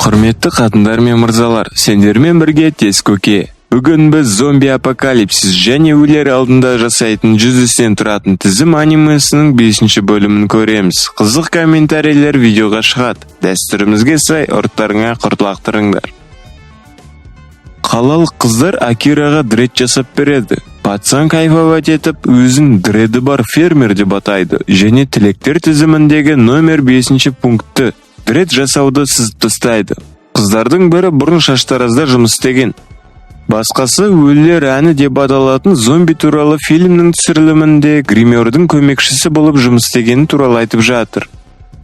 Құрметті қатындар мен мырзалар, сендермен бірге тез көке. Бүгін біз зомби апокалипсис және өлер алдында жасайтын 100-ден тұратын тізім анимесінің 5-ші бөлімін көреміз. Қызық комментарийлер видеоға шығады. Дәстүрімізге сай ұрттарыңа құртлақтырыңдар. Қалалық қыздар Акираға дред жасап береді. Пацан кайфовать етіп, өзін дреді бар фермер деп атайды, және тілектер тізіміндегі номер 5-ші пунктті дред жасауды сызып тастайды. Қыздардың бірі бұрын шаштаразда жұмыс істеген. Басқасы өлілер әні деп аталатын зомби туралы фильмнің түсірілімінде гримердің көмекшісі болып жұмыс істегені туралы айтып жатыр.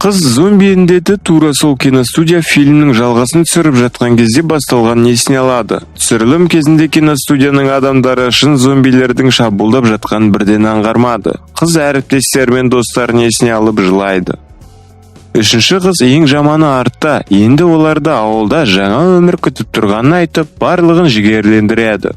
Қыз зомби індеті тура сол киностудия фильмнің жалғасын түсіріп жатқан кезде басталған есіне алады. Түсірілім кезінде киностудияның адамдары шын зомбилердің шабуылдап жатқанын бірден аңғармады. Қыз әріптестері мен достарын есіне алып жылайды. Үшінші қыз ең жаманы артта, енді оларды ауылда жаңа өмір күтіп тұрғанын айтып, барлығын жігерлендіреді.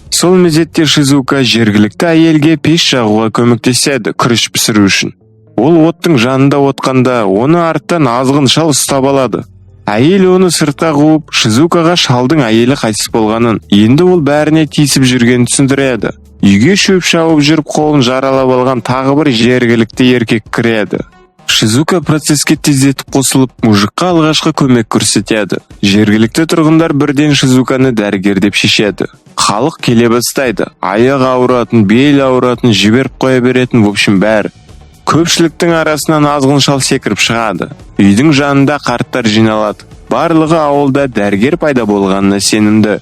Сол мезетте Шизука жергілікті әйелге пеш жағуға көмектеседі, күріш пісіру үшін. Ол оттың жанында отқанда, оны арттан азғын шал ұстап алады. Әйел оны сыртқа қуып, Шизукаға шалдың әйелі қайтыс болғанын, енді ол бәріне тиісіп жүргенін түсіндіреді. Үйге шөп шауып жүріп қолын жаралап алған тағы бір жергілікті еркек кіреді. Шизука процеске тездетіп қосылып, мужыққа алғашқы көмек көрсетеді. Жергілікті тұрғындар бірден Шизуканы дәрігер деп шешеді. Халық келе бастайды. Аяқ ауыратын, бел ауыратын, жіберіп қоя беретін, в общем бәрі. Көпшіліктің арасынан азғын шал секіріп шығады. Үйдің жанында қарттар жиналады. Барлығы ауылда дәрігер пайда болғанына сенімді.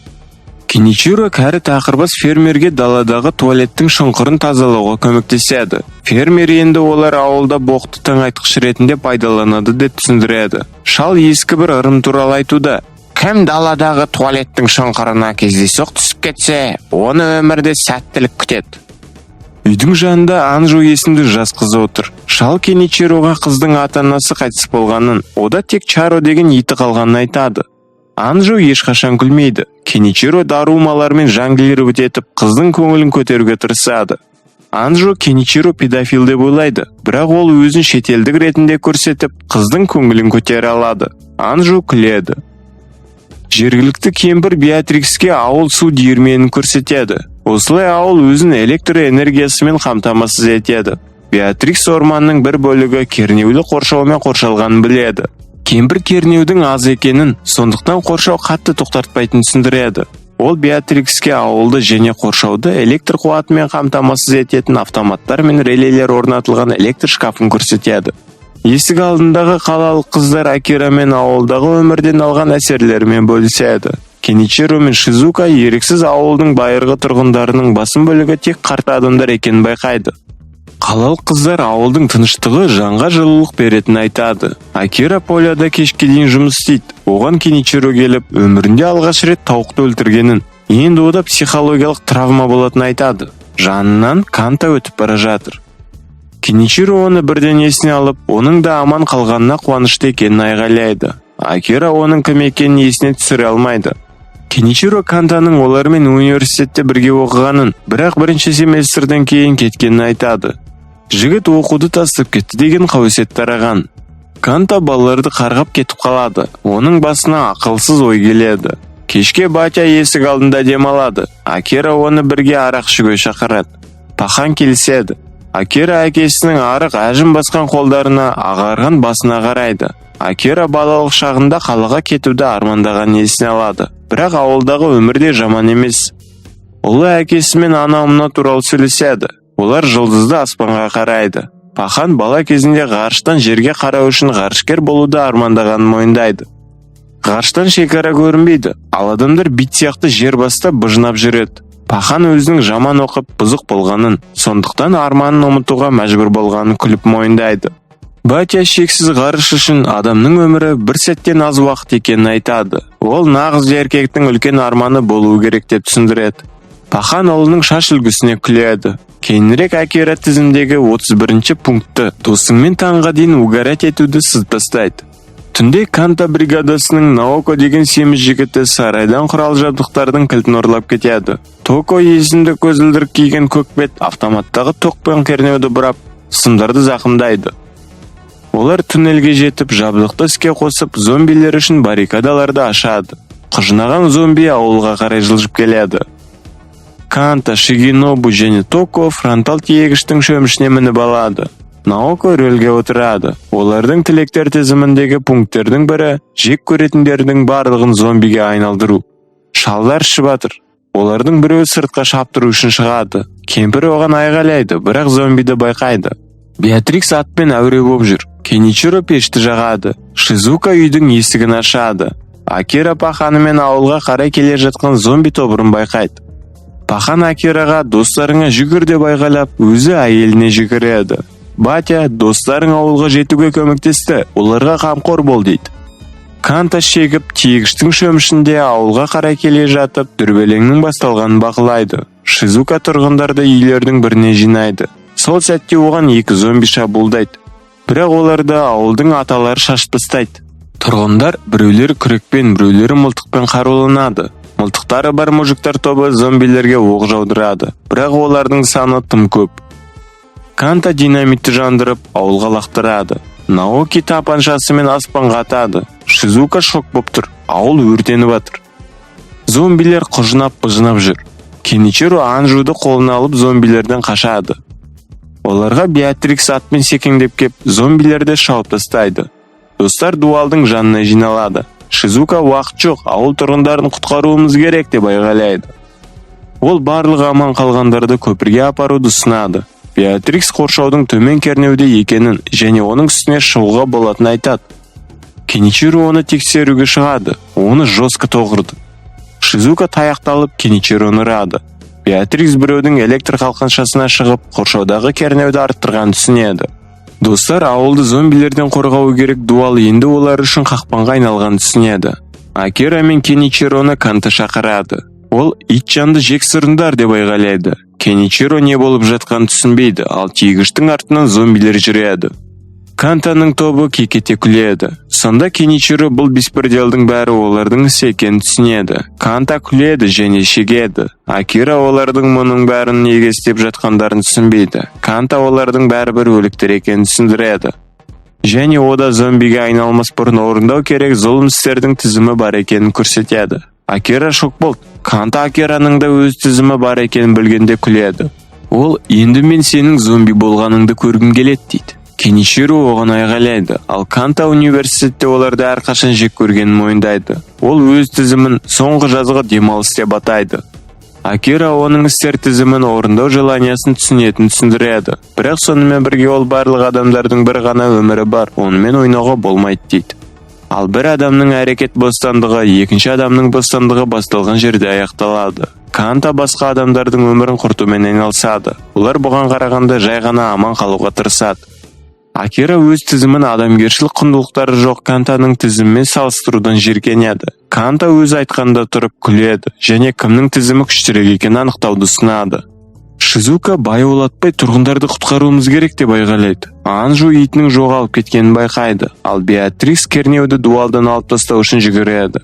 Кеничиро кәрі тақырбас фермерге даладағы туалеттің шұңқырын тазалауға көмектеседі. Фермер енді олар ауылда боқты тыңайтқыш ретінде пайдаланады деп түсіндіреді. Шал ескі бір ырым туралы айтуда. Кім даладағы туалеттің шұңқырына кездейсоқ түсіп кетсе, оны өмірде сәттілік күтеді. Үйдің жанында Анжу есімді жас қызы отыр. Шал Кеничироға қыздың ата-анасы қайтыс болғанын, ода тек Чаро деген иті қалғанын айтады. Анжу ешқашан күлмейді. Кеничиро дарумалармен жонглировать етіп, қыздың көңілін көтеруге тырысады. Анжу Кеничиро педофил деп ойлайды, бірақ ол өзін шетелдік ретінде көрсетіп, қыздың көңілін көтере алады. Анжу күледі. Жергілікті кемпір Беатрикске ауыл су диірменін көрсетеді. Осылай ауыл өзін электр энергиясымен қамтамасыз етеді. Беатрикс орманның бір бөлігі кернеулі қоршаумен қоршалғанын біледі. Кемпір кернеудің аз екенін, сондықтан қоршау қатты тоқтартпайтынын түсіндіреді. Ол Беатрикске ауылды және қоршауды электр қуатымен қамтамасыз ететін автоматтар мен релейлер орнатылған электр шкафын көрсетеді. Есік алдындағы қалалық қыздар Акира мен ауылдағы өмірден алған әсерлерімен бөліседі. Кеничиро мен Шизука еріксіз ауылдың байырғы тұрғындарының басым бөлігі тек қарт адамдар екенін байқайды. Қалалық қыздар ауылдың тыныштығы жанға жылулық беретінін айтады. Акира поляда кешке дейін жұмыс істейді. Оған Кеничиро келіп, өмірінде алғаш рет тауықты өлтіргенін, енді ода психологиялық травма болатынын айтады. Жанынан Канта өтіп бара жатыр. Кеничиро оны бірден есіне алып, оның да аман қалғанына қуанышты екенін айғайлайды. Акира оның кім екенін есіне түсіре алмайды. Кеничиро Кантаның олармен университетте бірге оқығанын, бірақ бірінші семестрден кейін кеткенін айтады. Жігіт оқуды тастап кетті деген қауесет тараған. Канта балаларды қарғап кетіп қалады. Оның басына ақылсыз ой келеді. Кешке Батя есік алдында демалады. Акира оны бірге арақ ішуге шақырады. Пахан келіседі. Акира әкесінің арық әжім басқан қолдарына, ағарған басына қарайды. Акира балалық шағында қалаға кетуді армандаған есіне алады. Бірақ ауылдағы өмірде жаман емес. Ұлы әкесімен ана-мына туралы сөйлеседі. Олар жұлдызды аспанға қарайды. Пахан бала кезінде ғарыштан жерге қарау үшін ғарышкер болуды армандағанын мойындайды. Ғарыштан шекара көрінбейді, ал адамдар бит сияқты жер баста быжынап жүреді. Пахан өзінің жаман оқып бұзық болғанын, сондықтан арманын ұмытуға мәжбүр болғанын күліп мойындайды. Батя шексіз ғарыш үшін адамның өмірі бір сәттен аз уақыт екенін айтады. Ол нағыз еркектің үлкен арманы болуы керек деп түсіндіреді. Пахан ұлының шаш үлгісіне күледі. Кейінірек Акира тізімдегі 31-ші пунктті досыңмен таңға дейін угарать етуді сызып тастайды. Түнде Канта бригадасының Наоко деген семіз жігіті сарайдан құрал жабдықтардың кілтін ұрлап кетеді. Токо есімді көзілдірік киген көкбет автоматтағы тоқпен кернеуді бұрап, сымдарды зақымдайды. Олар туннелге жетіп, жабдықты іске қосып, зомбилер үшін баррикадаларды ашады. Құжынаған зомби ауылға қарай жылжып келеді. Канта, Шигинобу және Токо фронтал тиегіштің шөмішіне мініп алады. Наоко рөлге отырады. Олардың тілектер тізіміндегі пункттердің бірі жек көретіндердің барлығын зомбиге айналдыру. Шалдар ішіп жатыр. Олардың біреуі сыртқа шаптыру үшін шығады. Кемпір оған айғайлайды, бірақ зомбиді байқайды. Беатрикс атпен әуре болып жүр. Кеничиро пешті жағады. Шизука үйдің есігін ашады. Акира Паханымен ауылға қарай келе жатқан зомби тобырын байқайды. Пахан Акираға достарыңа жүгір деп айғайлап, өзі әйеліне жүгіреді. Батя, достарың ауылға жетуге көмектесті, оларға қамқор бол дейді. Канта шегіп, тиегіштің шөмішінде ауылға қарай келе жатып, дүрбелеңнің басталғанын бақылайды. Шизука тұрғындарды үйлердің біріне жинайды. Сол сәтте оған 2 зомби шабуылдайды. Бірақ оларды ауылдың аталары шашып тастайды. Тұрғындар біреулері күрекпен, біреулері мылтықпен қаруланады. Мылтықтары бар мужиктар тобы зомбилерге оқ жаудырады. Бірақ олардың саны тым көп. Канта динамитті жандырып, ауылға лақтырады. Наоки тапаншасымен аспанға атады. Шизука шок болып тұр. Ауыл өртеніп жатыр. Зомбилер құжынап-бұжынап жүр. Кеничиро Анжуды қолына алып зомбилерден қашады. Оларға Беатрикс атпен секеңдеп кеп, зомбилерді шауып тастайды. Достар дуалдың жанына жиналады. Шизука уақыт жоқ, ауыл тұрғындарын құтқаруымыз керек деп айғайлайды. Ол барлығы аман қалғандарды көпірге апаруды ұсынады. Беатрикс қоршаудың төмен кернеуде екенін және оның үстіне шығуға болатынын айтады. Кеничиро оны тексеруге шығады, оны жестко тоғырды. Шизука таяқталып Кеничироны ұрады. Беатрикс біреудің электр қалқаншасына шығып, қоршаудағы кернеуді арттырған түсінеді. Достар ауылды зомбилерден қорғау керек, дуал енді олар үшін қақпанға айналған түсінеді. Акира мен Кеничироны Канта шақырады. Ол ит жанды жек сұрындар деп айғайлайды. Кеничиро не болып жатқан түсінбейді, ал тиегіштің артынан зомбилер жүреді. Кантаның тобы кекете күледі. Сонда Кеничиро бұл беспределдің бәрі олардың ісі екенін түсінеді. Канта күледі және шегеді. Акира олардың мұның бәрін неге істеп жатқандарын түсінбейді. Канта олардың бәрібір өліктер екенін түсіндіреді. Және ода зомбиге айналмас бұрын орындау керек зұлым істердің тізімі бар екенін көрсетеді. Акира шок болды. Канта Акираның да өз тізімі бар екенін білгенде күледі. Ол, енді мен сенің зомби болғаныңды көргім келеді дейді. Кеничиро оған айғайлайды, ал Канта университетте оларды әрқашан жек көргенін мойындайды. Ол өз тізімін соңғы жазғы демалыс деп атайды. Акира оның істер тізімін орындау желаниясын түсінетін түсіндіреді. Бірақ сонымен бірге ол барлық адамдардың бір ғана өмірі бар, онымен ойнауға болмайды дейді. Ал бір адамның әрекет бостандығы, екінші адамның бостандығы басталған жерде аяқталады. Канта басқа адамдардың өмірін құртумен айналысады. Олар бұған қарағанда жай ғана аман қалуға тырысады. Акира өз тізімін адамгершілік құндылықтары жоқ Кантаның тізімімен салыстырудан жиіркенеді. Канта өз айтқанда тұрып күледі және кімнің тізімі күштірек екенін анықтауды ұсынады. Шизука бай олатпай тұрғындарды құтқаруымыз керек деп айғайлайды. Анжу итінің жоғалып кеткенін байқайды, ал Беатрикс кернеуді дуалдан алып тастау үшін жүгіреді.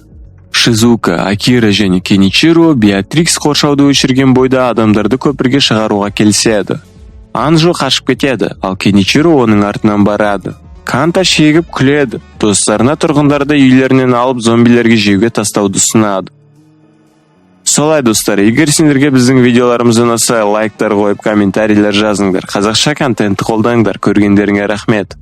Шизука, Акира және Кеничиро Беатрикс қоршауды өшірген бойда адамдарды көпірге шығаруға келіседі. Анжу қашып кетеді, ал Кеничиро оның артынан барады. Канта шегіп күледі. Достарына тұрғындарды үйлерінен алып зомбилерге жеуге тастауды ұсынады. Солай достар, егер сендерге біздің видеоларымыз ұнаса, лайктар қойып, комментарийлер жазыңдар. Қазақша контентті қолдаңдар. Көргендеріңе рахмет.